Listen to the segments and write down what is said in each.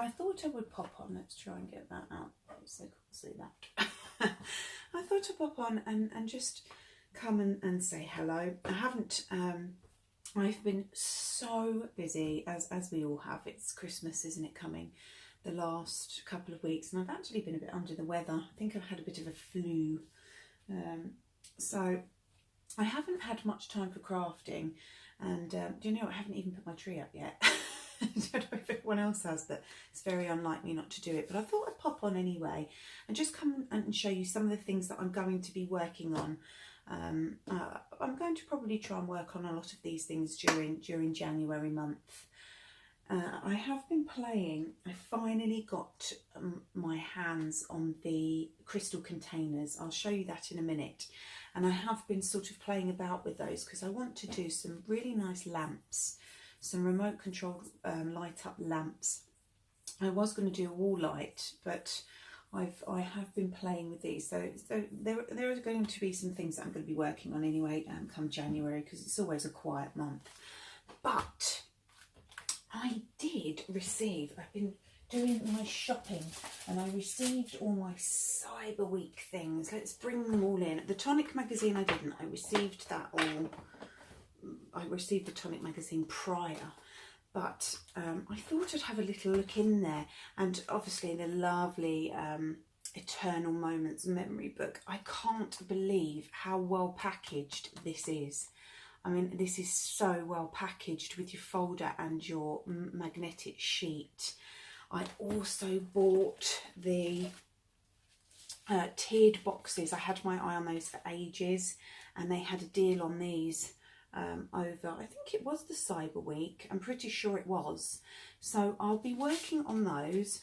I thought I would pop on, let's try and get that out so you can see that. I thought I'd pop on and just come and say hello. I haven't, I've been so busy, as we all have. It's Christmas, isn't it, coming the last couple of weeks, and I've actually been a bit under the weather. I think I've had a bit of a flu. So I haven't had much time for crafting, and do you know, I haven't even put my tree up yet. I don't know if everyone else has, but it's very unlike me not to do it. But I thought I'd pop on anyway and just come and show you some of the things that I'm going to be working on. I'm going to probably try and work on a lot of these things during January month. I have been playing. I finally got my hands on the crystal containers. I'll show you that in a minute. And I have been sort of playing about with those because I want to do some really nice lamps, some remote controlled light up lamps. I was going to do a wall light, but I have been playing with these. So there are going to be some things that I'm going to be working on anyway come January, because it's always a quiet month. But I did receive, I've been doing my shopping, and I received all my Cyber Week things. Let's bring them all in. The Tonic magazine I didn't. I received that all. I received the Tonic magazine prior, but I thought I'd have a little look in there. And obviously the lovely Eternal Moments memory book. I can't believe how well packaged this is. I mean, this is so well packaged with your folder and your magnetic sheet. I also bought the tiered boxes. I had my eye on those for ages, and they had a deal on these over, I think it was the Cyber Week. I'm pretty sure it was. So I'll be working on those.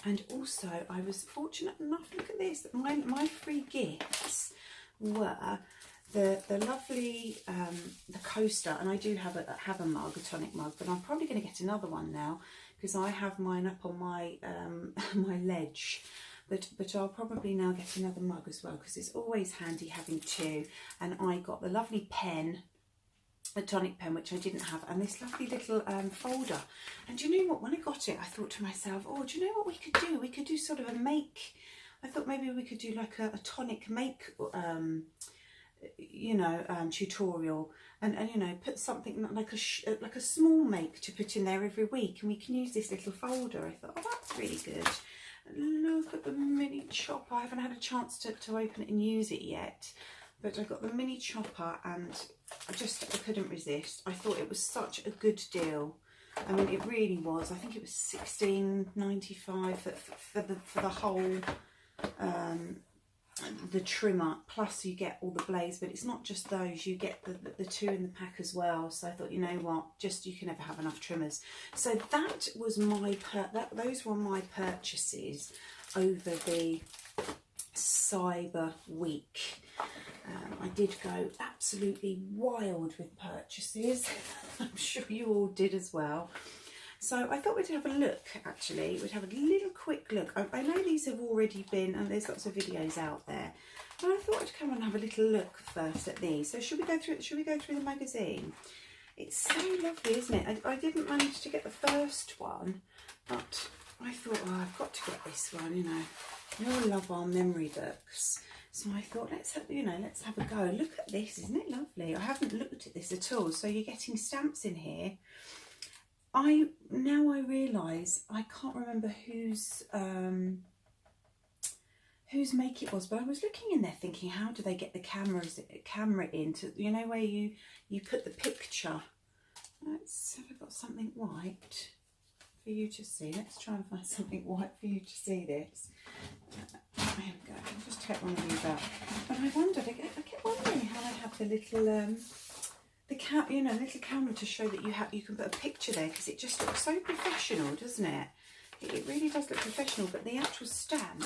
And also, I was fortunate enough, look at this, my free gifts were the lovely the coaster, and I do have a mug, a Tonic mug, but I'm probably going to get another one now because I have mine up on my my ledge. But I'll probably now get another mug as well, because it's always handy having two. And I got the lovely pen, a Tonic pen, which I didn't have, and this lovely little folder. And do you know what? When I got it, I thought to myself, oh, do you know what we could do? We could do sort of a make. I thought maybe we could do like a Tonic make tutorial, and you know, put something like a small make to put in there every week, and we can use this little folder. I thought, oh, that's really good. Look at the mini chopper. I haven't had a chance to open it and use it yet, but I got the mini chopper and I couldn't resist. I thought it was such a good deal. I mean, it really was. I think it was $16.95 for the whole the trimmer, plus you get all the blades. But it's not just those, you get the two in the pack as well. So I thought, you know what, you can never have enough trimmers. So that was those were my purchases over the Cyber Week. I did go absolutely wild with purchases. I'm sure you all did as well. So I thought we'd have a look, actually. We'd have a little quick look. I know these have already been, and there's lots of videos out there, but I thought I'd come and have a little look first at these. So should we go through the magazine? It's so lovely, isn't it? I didn't manage to get the first one, but I thought, oh, I've got to get this one, you know. We all love our memory books. So I thought, let's have a go. Look at this, isn't it lovely? I haven't looked at this at all. So you're getting stamps in here. Now I realise I can't remember whose make it was, but I was looking in there thinking, how do they get the camera in to, you know, where you put the picture. Let's have I got something white for you to see. Let's try and find something white for you to see this. There we go. I'll just take one of these out. But I kept wondering how I have the little little camera to show that you can put a picture there, because it just looks so professional, doesn't it? It really does look professional. But the actual stamp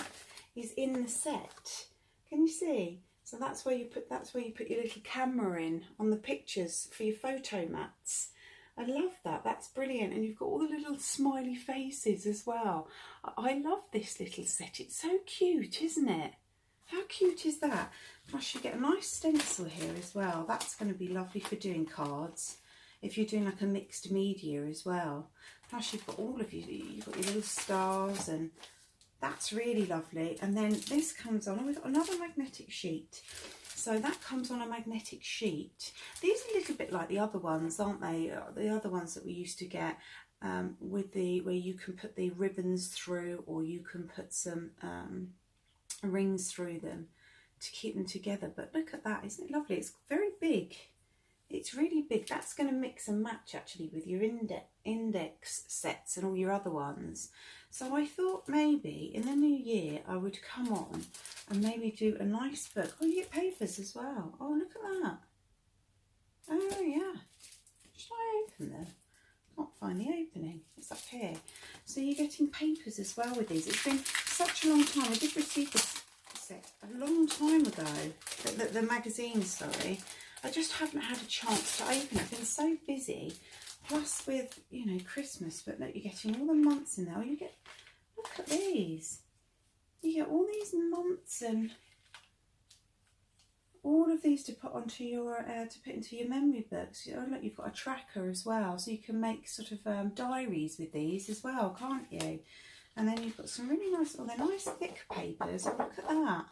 is in the set. Can you see? So that's where you put your little camera in on the pictures for your photo mats. I love that. That's brilliant. And you've got all the little smiley faces as well. I love this little set. It's so cute, isn't it? How cute is that? Plus you get a nice stencil here as well. That's going to be lovely for doing cards. if you're doing like a mixed media as well. Plus you've got all of you've got your little stars, and that's really lovely. And then this comes on, we've got another magnetic sheet. So that comes on a magnetic sheet. These are a little bit like the other ones, aren't they? The other ones that we used to get with the, where you can put the ribbons through, or you can put some rings through them to keep them together. But look at that, isn't it lovely? It's very big. It's really big. That's going to mix and match actually with your index sets and all your other ones. So I thought maybe in the new year I would come on and maybe do a nice book. Oh, you get papers as well. Oh, look at that. Oh, yeah. Should I open them? Can't find the opening. It's up here. So you're getting papers as well with these. It's been such a long time. I did receive this set a long time ago. The magazine, sorry. I just haven't had a chance to open it. I've been so busy. Plus with, you know, Christmas, but look, you're getting all the months in there. Oh, you get, look at these. You get all these months and all of these to put onto your, to put into your memory books. Oh, look, you've got a tracker as well. So you can make sort of diaries with these as well, can't you? And then you've got some really nice, oh, they're nice thick papers. Oh, look at that.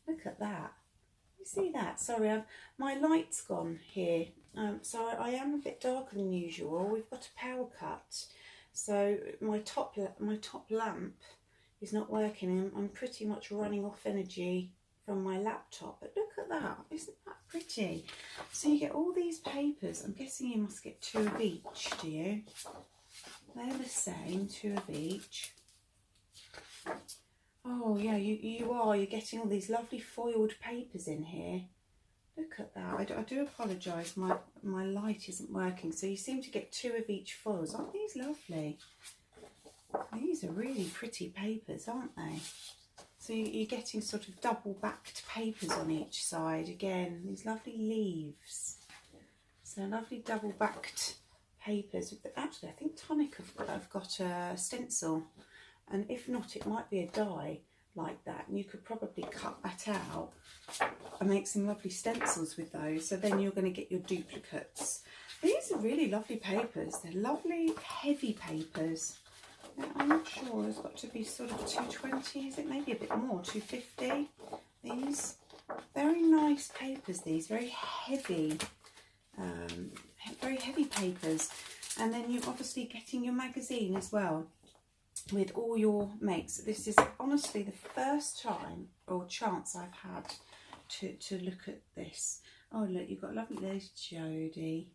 Look at that. You see that? Sorry, my light's gone here. So I am a bit darker than usual. We've got a power cut, so my top lamp is not working. I'm pretty much running off energy from my laptop. But look at that! Isn't that pretty? So you get all these papers. I'm guessing you must get 2 of each, do you? They're the same, 2 of each. Oh yeah, you are. You're getting all these lovely foiled papers in here. Look at that. I do apologise, my light isn't working. So you seem to get 2 of each foils. Aren't these lovely? These are really pretty papers, aren't they? So you're getting sort of double-backed papers on each side. Again, these lovely leaves. So lovely double-backed papers. Actually, I think Tonic have got a stencil. And if not, it might be a die like that, and you could probably cut that out and make some lovely stencils with those. So then you're going to get your duplicates. These are really lovely papers. They're lovely heavy papers. I'm not sure, it's got to be sort of 220, is it? Maybe a bit more, 250. These very nice papers, these very heavy papers. And then you're obviously getting your magazine as well, with all your mates. This is honestly the first time or chance I've had to look at this. Oh look, you've got lovely, there's Jodie,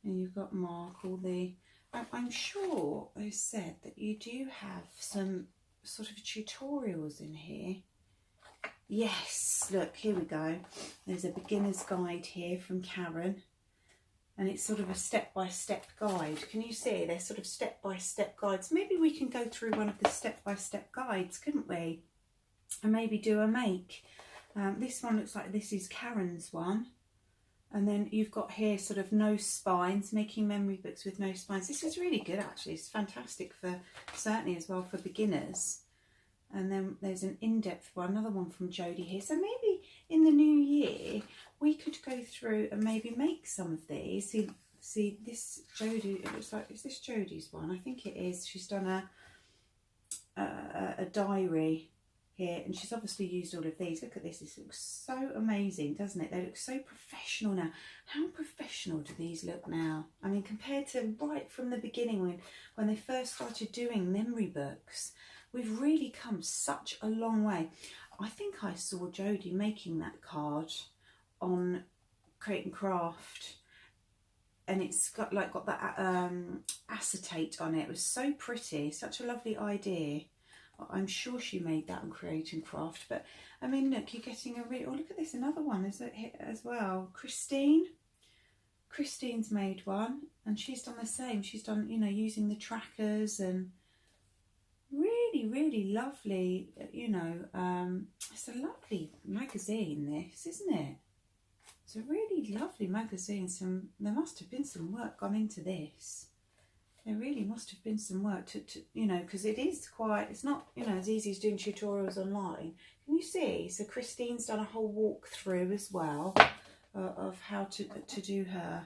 and you've got Mark. All the, I'm sure they said that you do have some sort of tutorials in here. Yes, look, here we go. There's a beginner's guide here from Karen. And it's sort of a step-by-step guide. Can you see? They're sort of step-by-step guides. Maybe we can go through one of the step-by-step guides, couldn't we? And maybe do a make. This one looks like this is Karen's one. And then you've got here sort of no spines, making memory books with no spines. This is really good, actually. It's fantastic for, certainly as well for beginners. And then there's an in-depth one, another one from Jodie here. So maybe in the new year, we could go through and maybe make some of these. See this Jodie, it looks like, is this Jodie's one? I think it is. She's done a diary here, and she's obviously used all of these. Look at this. This looks so amazing, doesn't it? They look so professional now. How professional do these look now? I mean, compared to right from the beginning when they first started doing memory books, we've really come such a long way. I think I saw Jodie making that card on Create and Craft, and it's got that acetate on it. It was so pretty, such a lovely idea. I'm sure she made that on Create and Craft. But I mean, look, you're getting a really, oh look at this, another one is it as well. Christine's made one, and she's done the same. She's done, you know, using the trackers, and really lovely, you know. It's a lovely magazine, this, isn't it? It's a really lovely magazine. There must have been some work gone into this. There really must have been some work to you know, because it is quite, it's not, you know, as easy as doing tutorials online. Can you see? So Christine's done a whole walkthrough as well of how to do her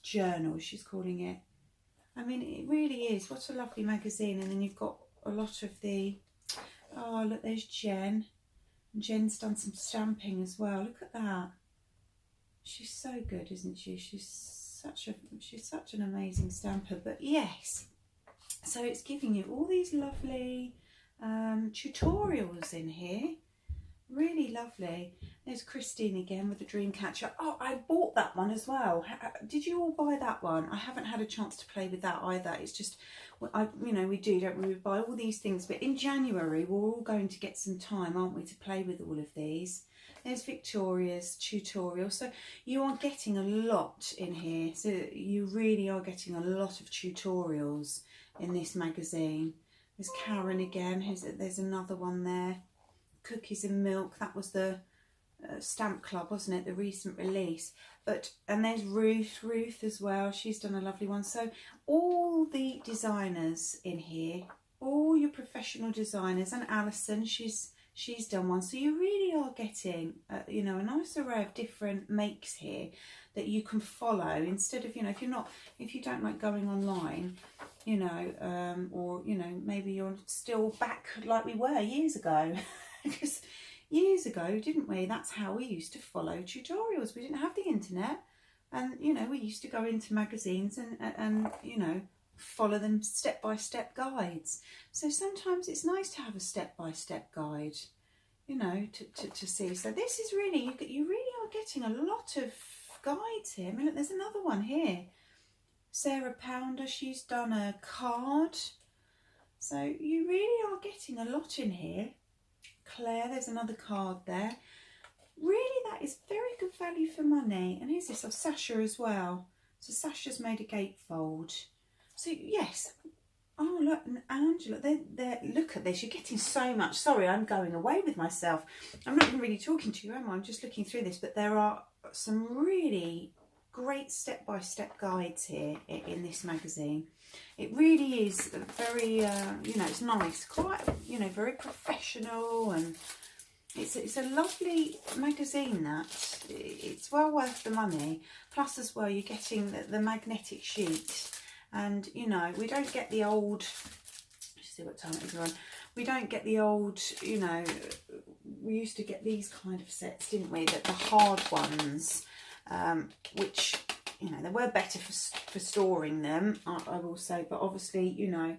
journal, she's calling it. I mean, it really is. What a lovely magazine. And then you've got a lot of the, oh, look, there's Jen. And Jen's done some stamping as well. Look at that. She's so good, isn't she? She's such an amazing stamper. But yes, so it's giving you all these lovely tutorials in here. Really lovely. There's Christine again with the dream catcher. Oh, I bought that one as well. Did you all buy that one? I haven't had a chance to play with that either. It's just, you know, we do, don't we? We buy all these things, but in January we're all going to get some time, aren't we, to play with all of these. There's Victoria's tutorial. So you are getting a lot in here. So you really are getting a lot of tutorials in this magazine. There's Karen again. There's another one there. Cookies and Milk. That was the Stamp Club, wasn't it? The recent release. And there's Ruth as well. She's done a lovely one. So all the designers in here, all your professional designers, and Alison, she's done one. So you really are getting you know, a nice array of different makes here that you can follow, instead of, you know, if you don't like going online, you know, or, you know, maybe you're still back like we were years ago. Because years ago, didn't we? That's how we used to follow tutorials. We didn't have the internet, and, you know, we used to go into magazines and you know, follow them step-by-step guides. So sometimes it's nice to have a step-by-step guide, you know, to see. So this is really, you really are getting a lot of guides here. I mean, look, there's another one here. Sarah Pounder, she's done a card. So you really are getting a lot in here. Claire, there's another card there. Really, that is very good value for money. And here's this of Sasha as well. So Sasha's made a gatefold. So yes. Oh, look, and Angela, they're, look at this. You're getting so much. Sorry, I'm going away with myself. I'm not even really talking to you, am I? I'm just looking through this. But there are some really great step-by-step guides here in this magazine. It really is very, you know, it's nice, quite, you know, very professional, and it's a lovely magazine. That it's well worth the money. Plus, as well, you're getting the magnetic sheet, and, you know, we don't get the old. Let's see what time it is on. We don't get the old, you know. We used to get these kind of sets, didn't we? The hard ones, which, you know, they were better for storing them, I will say, but obviously, you know,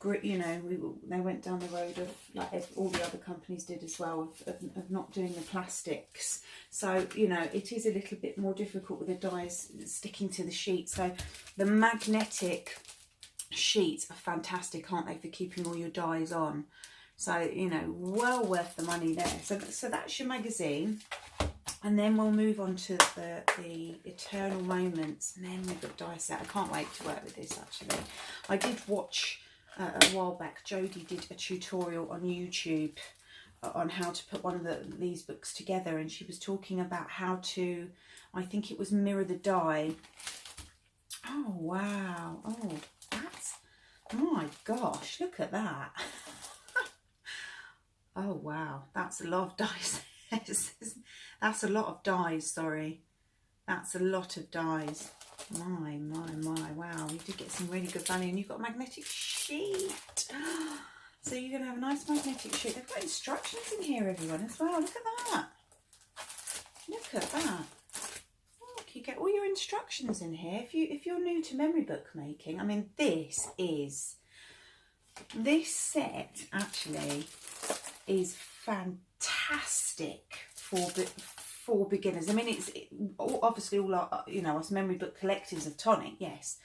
they went down the road of, like all the other companies did as well, of not doing the plastics. So, you know, it is a little bit more difficult with the dies sticking to the sheet. So the magnetic sheets are fantastic, aren't they, for keeping all your dies on. So, you know, well worth the money there. So that's your magazine. And then we'll move on to the Eternal Moments memory book die set. I can't wait to work with this, actually. I did watch a while back, Jodie did a tutorial on YouTube on how to put one of these books together, and she was talking about how to, I think it was mirror the die. Oh, wow. Oh, oh my gosh, look at that. Oh, wow. That's a lot of dies. That's a lot of dies, sorry. That's a lot of dies. My, wow. You did get some really good value, and you've got a magnetic sheet. So you're going to have a nice magnetic sheet. They've got instructions in here, everyone, as well. Look at that. Look at that. Look, you get all your instructions in here. If you're new to memory book making, I mean, this set actually is fantastic for beginners. I mean, it's obviously all our, you know, us memory book collectors of Tonic, yes,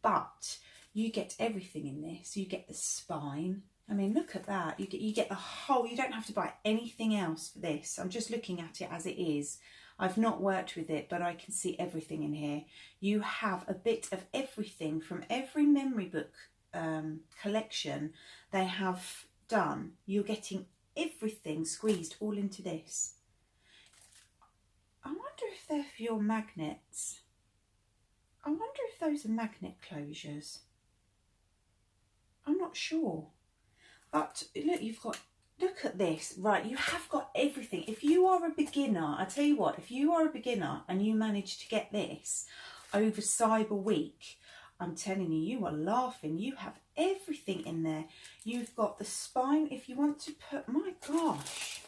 but you get everything in this. You get the spine. I mean, look at that. You get the whole. You don't have to buy anything else for this. I'm just looking at it as it is. I've not worked with it, but I can see everything in here. You have a bit of everything from every memory book collection they have done. You're getting everything squeezed all into this. I wonder if they're for your magnets. I wonder if those are magnet closures. I'm not sure. But look, look at this. Right, you have got everything. If you are a beginner, I tell you what, if you are a beginner and you manage to get this, over Cyber Week, I'm telling you, you are laughing. You have everything in there. You've got the spine. If you want to put, my gosh,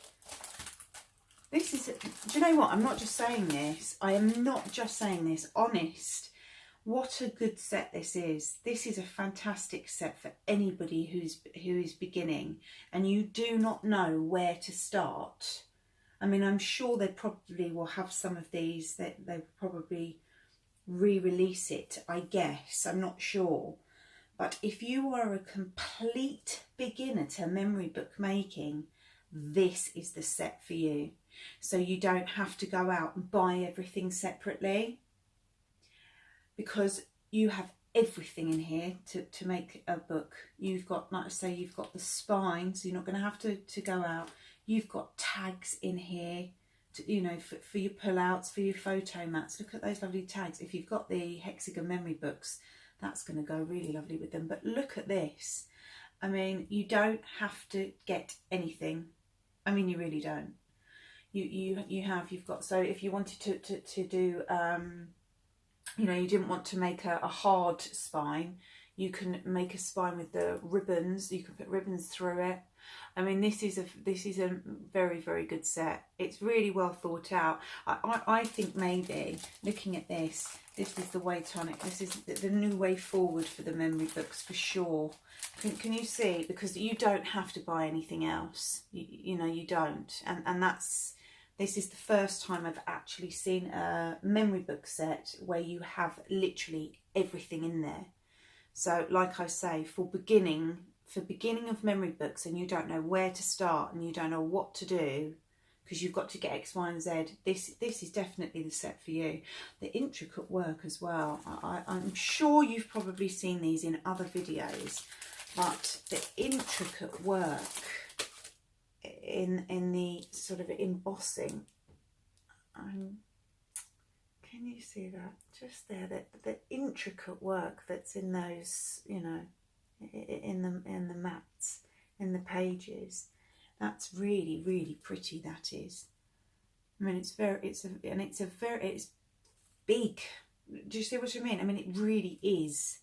this is, do you know what? I'm not just saying this. I am not just saying this. Honest. What a good set this is. This is a fantastic set for anybody who is beginning and you do not know where to start. I mean, I'm sure they probably will have some of these that they will probably re-release it, I guess. I'm not sure. But if you are a complete beginner to memory book making, this is the set for you. So you don't have to go out and buy everything separately, because you have everything in here to make a book. You've got, like I say, you've got the spine, so you're not going to have to go out. You've got tags in here, to, you know, for your pull-outs, for your photo mats. Look at those lovely tags. If you've got the hexagon memory books, that's going to go really lovely with them. But look at this. I mean, you don't have to get anything. I mean, you really don't. You've got, so if you wanted to do, you know, you didn't want to make a hard spine, you can make a spine with the ribbons. You can put ribbons through it. I mean, this is a very, very good set. It's really well thought out. I think maybe looking at this is the way Tonic. This is the new way forward for the memory books for sure. Can you see? Because you don't have to buy anything else. You know, you don't, and that's. This is the first time I've actually seen a memory book set where you have literally everything in there. So like I say, for beginning of memory books and you don't know where to start and you don't know what to do because you've got to get X, Y and Z, this is definitely the set for you. The intricate work as well. I'm sure you've probably seen these in other videos, but the intricate work in the sort of embossing, can you see that just there, the intricate work that's in those, you know, in the mats, in the pages, that's really, really pretty. That is, I mean, it's big. Do you see what I mean? I mean, it really is.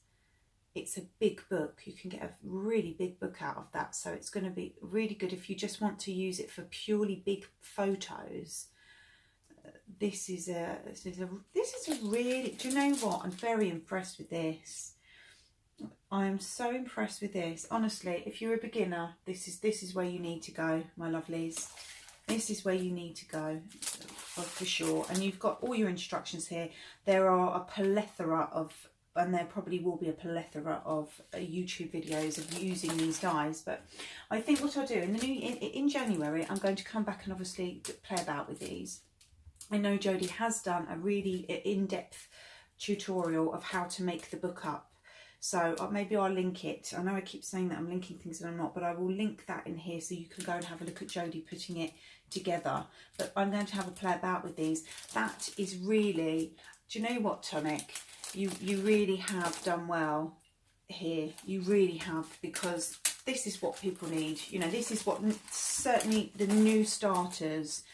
It's a big book. You can get a really big book out of that. So it's going to be really good if you just want to use it for purely big photos. This is a really, do you know what? I'm very impressed with this. I am so impressed with this. Honestly, if you're a beginner, this is where you need to go, my lovelies. This is where you need to go for sure. And you've got all your instructions here. There are a plethora of, and there probably will be a plethora of YouTube videos of using these dies. But I think what I'll do in January, I'm going to come back and obviously play about with these. I know Jodie has done a really in-depth tutorial of how to make the book up. So maybe I'll link it. I know I keep saying that I'm linking things and I'm not, but I will link that in here so you can go and have a look at Jodie putting it together. But I'm going to have a play about with these. That is really, do you know what, Tonic? You really have done well here. You really have, because this is what people need. You know, this is what certainly the new starters,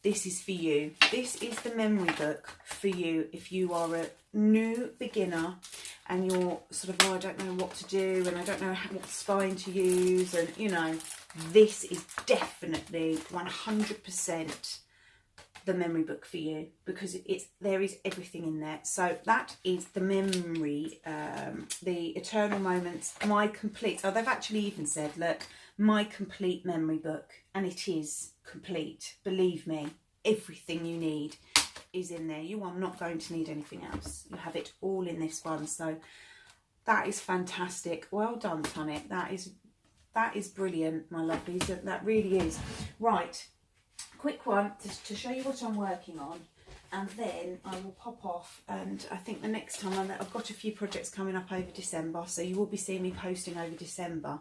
this is for you. This is the memory book for you if you are a new beginner and you're sort of, oh, I don't know what to do and I don't know what spine to use, and you know, this is definitely 100% the memory book for you, because there is everything in there. So that is the memory, the Eternal Moments, my complete, oh, they've actually even said, look, my complete memory book, and it is complete, believe me. Everything you need is in there. You are not going to need anything else. You have it all in this one. So that is fantastic. Well done, Tonic. That is brilliant, my lovelies. That really is. Right, quick one to show you what I'm working on, and then I will pop off. And I think the next time I've got a few projects coming up over December, so you will be seeing me posting over December.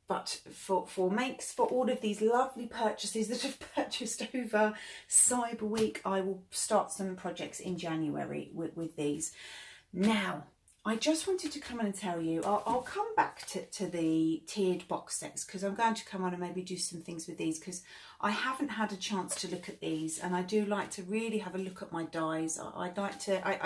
But for all of these lovely purchases that I've purchased over Cyber Week, I will start some projects in January with these. Now, I just wanted to come in and tell you, I'll come back to the tiered box sets, because I'm going to come on and maybe do some things with these, because I haven't had a chance to look at these, and I do like to really have a look at my dies. I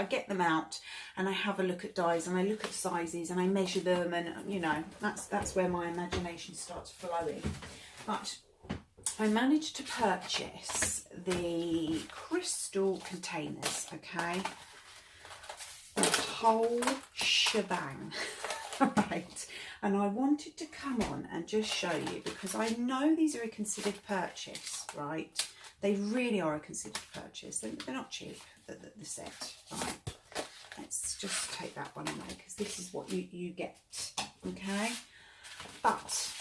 get them out and I have a look at dies, and I look at sizes and I measure them, and you know, that's where my imagination starts flowing. But I managed to purchase the crystal containers, okay? The whole shebang. Right, and I wanted to come on and just show you, because I know these are a considered purchase, right? They really are a considered purchase. They're not cheap, the set. Right, let's just take that one away, because this is what you get, okay? But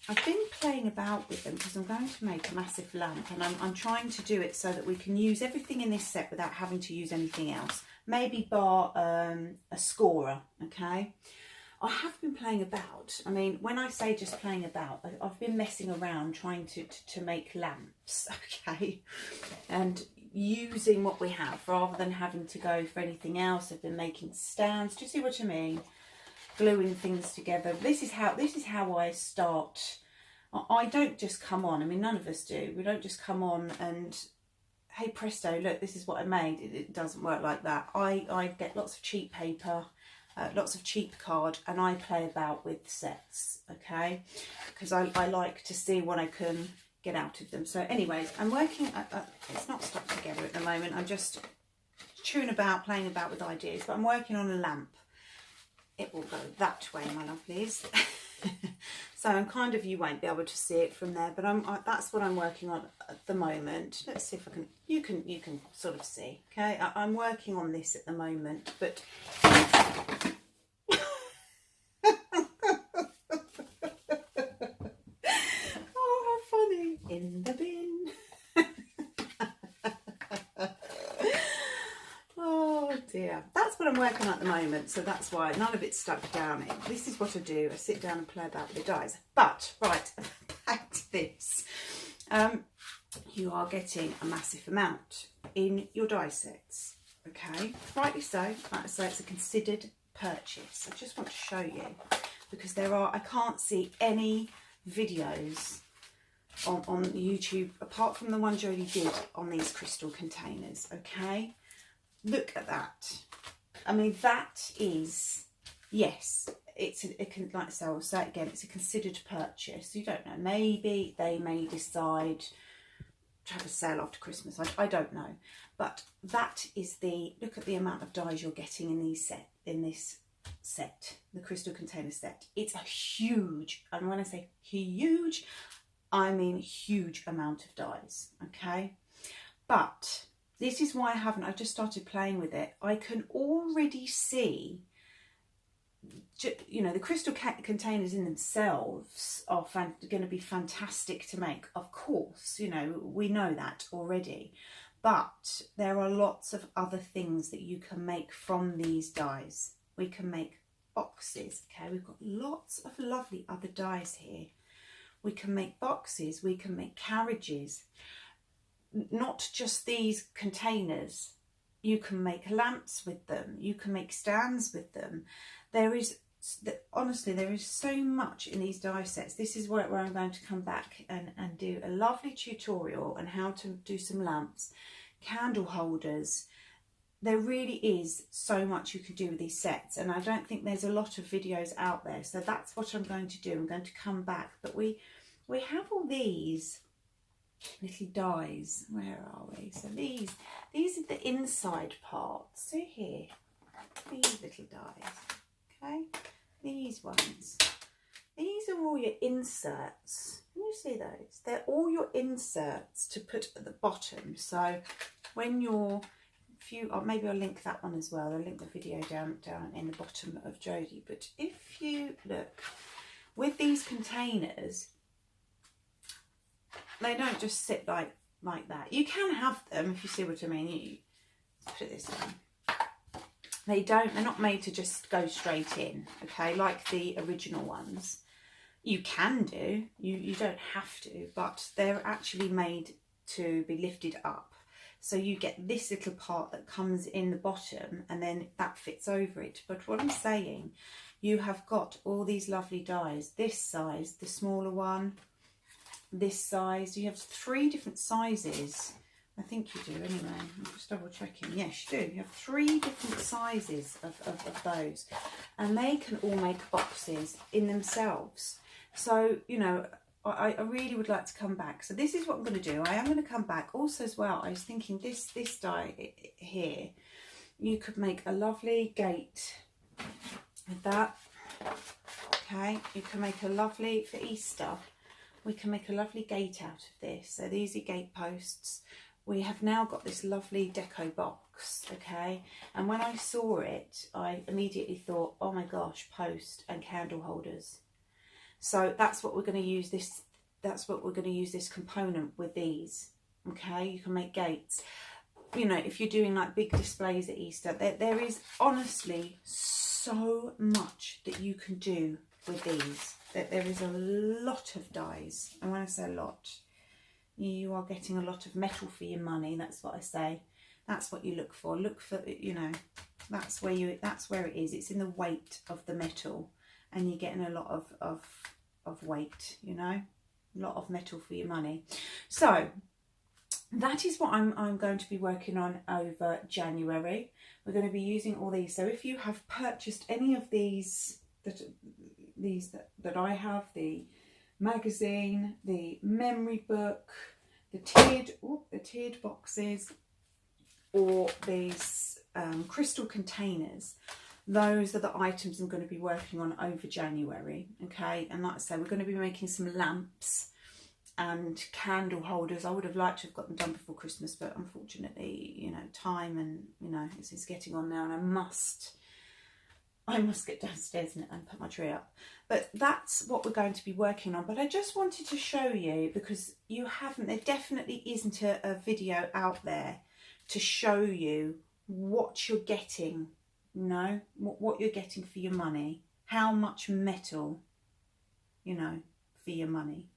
I've been playing about with them because I'm going to make a massive lamp, and I'm trying to do it so that we can use everything in this set without having to use anything else. Maybe bar a scorer, okay? I have been playing about. I mean, when I say just playing about, I've been messing around trying to make lamps, okay? And using what we have rather than having to go for anything else. I've been making stands. Do you see what I mean? Gluing things together. This is how I start. I don't just come on. I mean, none of us do. We don't just come on and, hey presto, look, this is what I made. It doesn't work like that. I get lots of cheap paper, lots of cheap card, and I play about with sets, okay? Because I like to see what I can get out of them. So anyways, I'm working, it's not stuck together at the moment. I'm just chewing about, playing about with ideas, but I'm working on a lamp. It will go that way, my lovelies. So I'm kind of, you won't be able to see it from there, but that's what I'm working on at the moment. Let's see if I can, you can sort of see, okay? I'm working on this at the moment, but oh, how funny. In the bin. Oh dear, that's what I'm working on at the moment, so that's why none of it's stuck down in. This is what I do. I sit down and play about with the dies. But right, back to this. You are getting a massive amount in your die sets, okay? Rightly so. Like I say, it's a considered purchase. I just want to show you, because I can't see any videos on YouTube apart from the one Jodie did on these crystal containers, okay? Look at that. I mean, that is, yes, like I say, I'll say it again, it's a considered purchase. You don't know, maybe they may decide to have a sale after Christmas. I don't know, but that is look at the amount of dies you're getting in this set, the crystal container set. It's a huge, and when I say huge, I mean huge amount of dies, okay? But this is why I've just started playing with it. I can already see, you know, the crystal containers in themselves are going to be fantastic to make. Of course, you know, we know that already. But there are lots of other things that you can make from these dies. We can make boxes, okay? We've got lots of lovely other dies here. We can make boxes, we can make carriages. Not just these containers, you can make lamps with them, you can make stands with them. Honestly, there is so much in these die sets. This is where I'm going to come back and do a lovely tutorial on how to do some lamps, candle holders. There really is so much you can do with these sets, and I don't think there's a lot of videos out there. So that's what I'm going to do. I'm going to come back, but we have all these little dies. Where are we? So these are the inside parts. See here, these little dies, okay? These ones, these are all your inserts. Can you see those? They're all your inserts to put at the bottom. So when you're, maybe I'll link that one as well. I'll link the video down in the bottom of Jodie. But if you look with these containers, they don't just sit like that. You can have them, if you see what I mean. You put it this way. They're not made to just go straight in, okay, like the original ones. You can do, you don't have to, but they're actually made to be lifted up. So you get this little part that comes in the bottom and then that fits over it. But what I'm saying, you have got all these lovely dies, this size, the smaller one, this size. You have 3 different sizes. I think you do anyway. I'm just double checking. Yes, you do. You have 3 different sizes of those. And they can all make boxes in themselves. So, you know, I really would like to come back. So this is what I'm going to do. I am going to come back. Also as well, I was thinking this die here, you could make a lovely gate with that. Okay, you can make a lovely, for Easter, we can make a lovely gate out of this. So these are gate posts. We have now got this lovely deco box, okay? And when I saw it, I immediately thought, oh my gosh, post and candle holders. So that's what we're going to use this, that's what we're going to use this component with these, okay? You can make gates. You know, if you're doing like big displays at Easter, there is honestly so much that you can do with these. There is a lot of dies. And when I say a lot, you are getting a lot of metal for your money. That's what I say. That's what you look for. Look for, you know, that's where it is. It's in the weight of the metal, and you're getting a lot of weight, you know, a lot of metal for your money. So that is what I'm going to be working on over January. We're going to be using all these. So if you have purchased any of these that I have, the magazine, the memory book, the tiered boxes, or these crystal containers, those are the items I'm going to be working on over January, okay? And like I say, we're going to be making some lamps and candle holders. I would have liked to have got them done before Christmas, but unfortunately, you know, time and, you know, it's getting on now, and I must get downstairs and put my tree up. But that's what we're going to be working on. But I just wanted to show you, because there definitely isn't a video out there to show you what you're getting, you know, what you're getting for your money, how much metal, you know, for your money.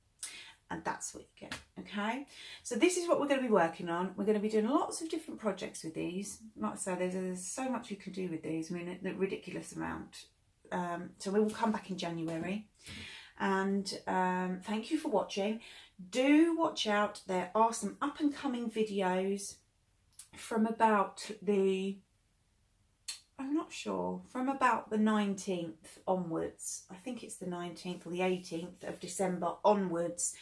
And that's what you get, okay? So this is what we're going to be working on. We're going to be doing lots of different projects with these. Like I say, there's so much you can do with these. I mean, a ridiculous amount. So we will come back in January. And thank you for watching. Do watch out. There are some up and coming videos from about the, I'm not sure, from about the 19th onwards. I think it's the 19th or the 18th of December onwards.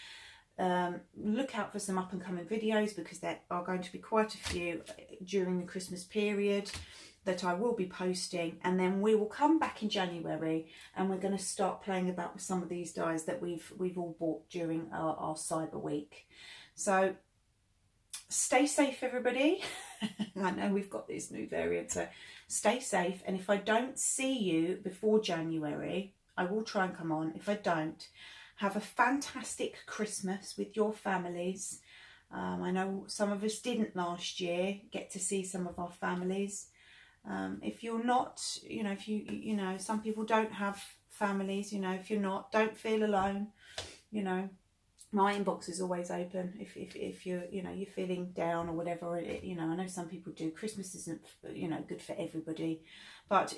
Look out for some up and coming videos, because there are going to be quite a few during the Christmas period that I will be posting. And then we will come back in January, and we're going to start playing about with some of these dies that we've all bought during our Cyber Week. So stay safe, everybody. I know we've got this new variant, so stay safe. And if I don't see you before January, I will try and come on. If I don't, have a fantastic Christmas with your families. I know some of us didn't last year get to see some of our families. If you're not, you know, if you know, some people don't have families, you know, if you're not, don't feel alone. You know, my inbox is always open if you're, you know, you're feeling down or whatever. You know, I know some people do. Christmas isn't, you know, good for everybody, but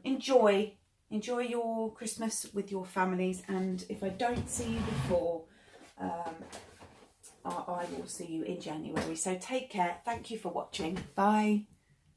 enjoy your Christmas with your families. And if I don't see you before, I will see you in January. So take care. Thank you for watching. Bye.